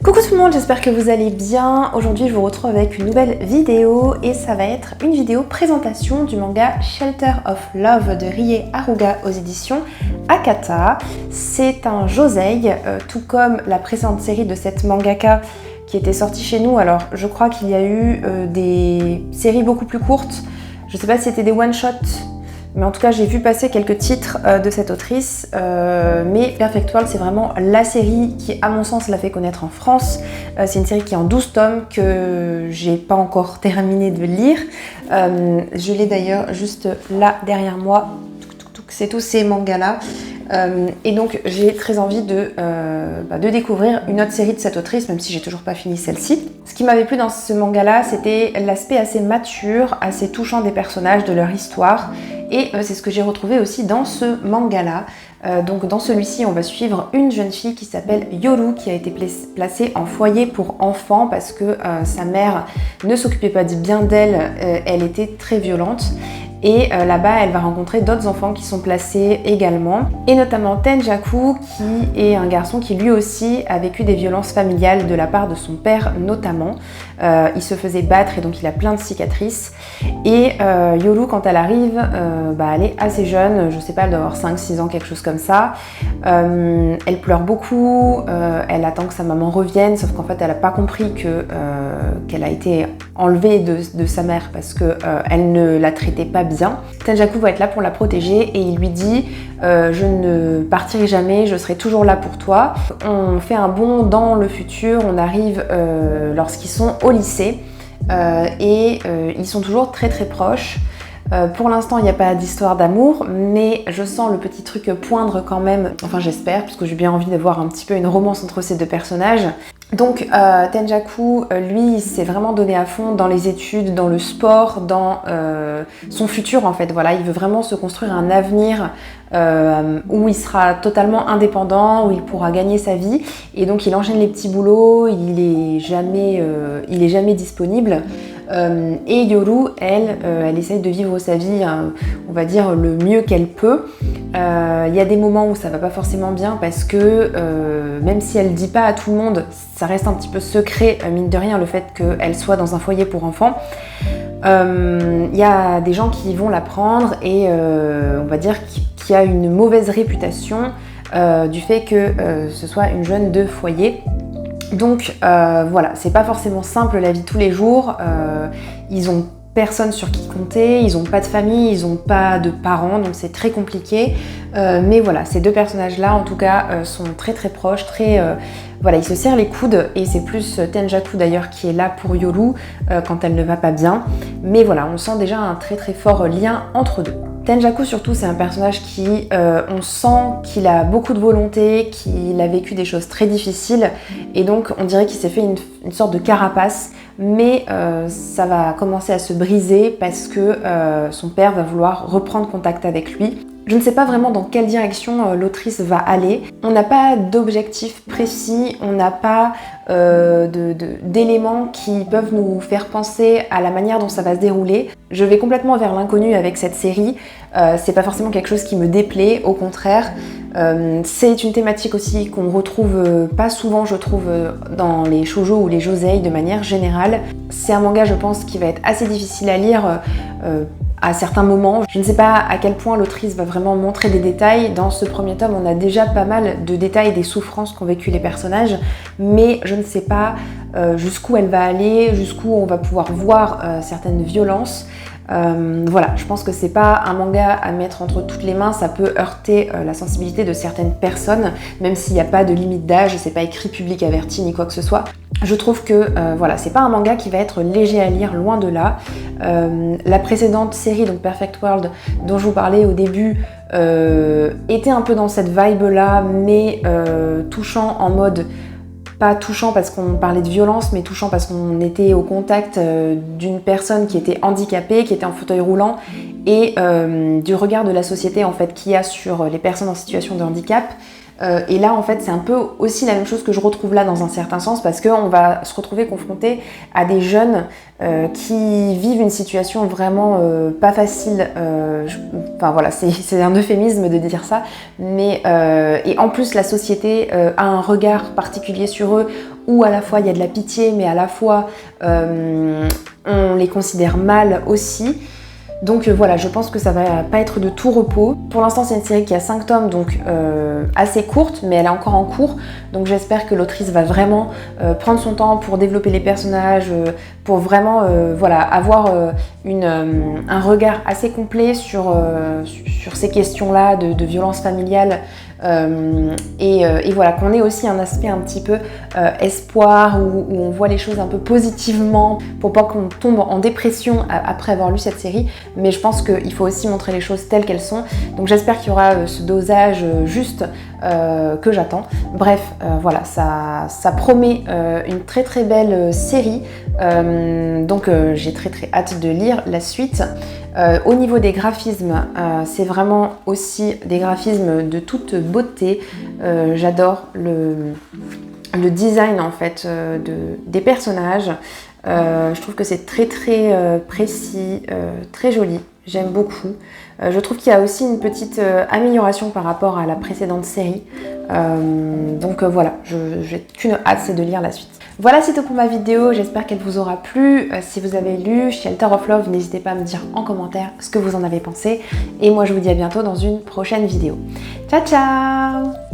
Coucou tout le monde, j'espère que vous allez bien. Aujourd'hui je vous retrouve avec une nouvelle vidéo et ça va être une vidéo présentation du manga Shelter of Love de Rie Haruga aux éditions Akata. C'est un josei, tout comme la précédente série de cette mangaka qui était sortie chez nous. Alors je crois qu'il y a eu des séries beaucoup plus courtes, je sais pas si c'était des one-shots, mais en tout cas j'ai vu passer quelques titres de cette autrice, mais Perfect World c'est vraiment la série qui à mon sens l'a fait connaître en France. C'est une série qui est en 12 tomes que j'ai pas encore terminé de lire. Je l'ai d'ailleurs juste là derrière moi, c'est tous ces mangas là. Et donc j'ai très envie de découvrir une autre série de cette autrice, même si j'ai toujours pas fini celle-ci. Ce qui m'avait plu dans ce manga là, c'était l'aspect assez mature, assez touchant des personnages, de leur histoire. Et c'est ce que j'ai retrouvé aussi dans ce manga là. Donc dans celui-ci, on va suivre une jeune fille qui s'appelle Yoru, qui a été placée en foyer pour enfants parce que sa mère ne s'occupait pas bien d'elle, elle était très violente. Et là-bas, elle va rencontrer d'autres enfants qui sont placés également, et notamment Tenjaku, qui est un garçon qui lui aussi a vécu des violences familiales de la part de son père notamment. Il se faisait battre et donc il a plein de cicatrices. Et Yoru, quand elle arrive, elle est assez jeune, je sais pas, elle doit avoir 5-6 ans, quelque chose comme ça. Elle pleure beaucoup, elle attend que sa maman revienne, sauf qu'en fait elle n'a pas compris qu'elle a été enlevée de sa mère parce qu'elle ne la traitait pas bien. Tenjaku va être là pour la protéger et il lui dit je ne partirai jamais, je serai toujours là pour toi. On fait un bond dans le futur, on arrive lorsqu'ils sont au lycée et ils sont toujours très très proches. Pour l'instant, il n'y a pas d'histoire d'amour, mais je sens le petit truc poindre quand même, enfin j'espère, parce que j'ai bien envie de voir un petit peu une romance entre ces deux personnages. Donc Tenjaku, lui, il s'est vraiment donné à fond dans les études, dans le sport, dans son futur en fait. Voilà, il veut vraiment se construire un avenir où il sera totalement indépendant, où il pourra gagner sa vie. Et donc il enchaîne les petits boulots, il est jamais disponible. Et Yoru, elle essaye de vivre sa vie, on va dire, le mieux qu'elle peut. Il y a des moments où ça va pas forcément bien parce que même si elle dit pas à tout le monde, ça reste un petit peu secret, mine de rien, le fait qu'elle soit dans un foyer pour enfants. Il y a des gens qui vont la prendre et on va dire qu'il y a une mauvaise réputation du fait que ce soit une jeune de foyer. Donc voilà, c'est pas forcément simple la vie de tous les jours, ils ont personne sur qui compter, ils ont pas de famille, ils ont pas de parents, donc c'est très compliqué. Mais voilà, ces deux personnages-là, en tout cas, sont très très proches, voilà, ils se serrent les coudes et c'est plus Tenjaku d'ailleurs qui est là pour Yoru quand elle ne va pas bien. Mais voilà, on sent déjà un très très fort lien entre deux. Tenjaku surtout, c'est un personnage qui, on sent qu'il a beaucoup de volonté, qu'il a vécu des choses très difficiles et donc on dirait qu'il s'est fait une sorte de carapace, mais ça va commencer à se briser parce que son père va vouloir reprendre contact avec lui. Je ne sais pas vraiment dans quelle direction l'autrice va aller. On n'a pas d'objectif précis, on n'a pas d'éléments qui peuvent nous faire penser à la manière dont ça va se dérouler. Je vais complètement vers l'inconnu avec cette série. C'est pas forcément quelque chose qui me déplaît, au contraire. C'est une thématique aussi qu'on retrouve pas souvent, je trouve, dans les shoujo ou les josei de manière générale. C'est un manga, je pense, qui va être assez difficile à lire à certains moments. Je ne sais pas à quel point l'autrice va vraiment montrer des détails. Dans ce premier tome, on a déjà pas mal de détails des souffrances qu'ont vécu les personnages, mais je ne sais pas jusqu'où elle va aller, jusqu'où on va pouvoir voir certaines violences. Voilà, je pense que c'est pas un manga à mettre entre toutes les mains, ça peut heurter la sensibilité de certaines personnes, même s'il n'y a pas de limite d'âge, c'est pas écrit public averti ni quoi que ce soit. Je trouve que voilà, c'est pas un manga qui va être léger à lire, loin de là. La précédente série, donc Perfect World, dont je vous parlais au début, était un peu dans cette vibe là, mais touchant en mode pas touchant parce qu'on parlait de violence, mais touchant parce qu'on était au contact d'une personne qui était handicapée, qui était en fauteuil roulant, et du regard de la société en fait qu'il y a sur les personnes en situation de handicap. Et là en fait c'est un peu aussi la même chose que je retrouve là dans un certain sens, parce qu'on va se retrouver confronté à des jeunes qui vivent une situation vraiment pas facile. Enfin voilà, c'est un euphémisme de dire ça, mais et en plus la société a un regard particulier sur eux, où à la fois il y a de la pitié, mais à la fois on les considère mal aussi. Donc voilà, je pense que ça va pas être de tout repos. Pour l'instant, c'est une série qui a 5 tomes, donc assez courte, mais elle est encore en cours. Donc j'espère que l'autrice va vraiment prendre son temps pour développer les personnages, pour vraiment voilà, avoir un regard assez complet sur ces questions-là de violence familiale. Et voilà, qu'on ait aussi un aspect un petit peu espoir, où on voit les choses un peu positivement, pour pas qu'on tombe en dépression après avoir lu cette série. Mais je pense qu'il faut aussi montrer les choses telles qu'elles sont. Donc j'espère qu'il y aura ce dosage juste que j'attends. Bref, voilà, ça promet une très très belle série. Donc j'ai très très hâte de lire la suite. Au niveau des graphismes, c'est vraiment aussi des graphismes de toute beauté. J'adore le design en fait des personnages. Je trouve que c'est très très précis, très joli. J'aime beaucoup. Je trouve qu'il y a aussi une petite amélioration par rapport à la précédente série. Donc voilà, j'ai qu'une hâte, c'est de lire la suite. Voilà, c'est tout pour ma vidéo, j'espère qu'elle vous aura plu. Si vous avez lu Shelter of Love, n'hésitez pas à me dire en commentaire ce que vous en avez pensé. Et moi je vous dis à bientôt dans une prochaine vidéo. Ciao ciao!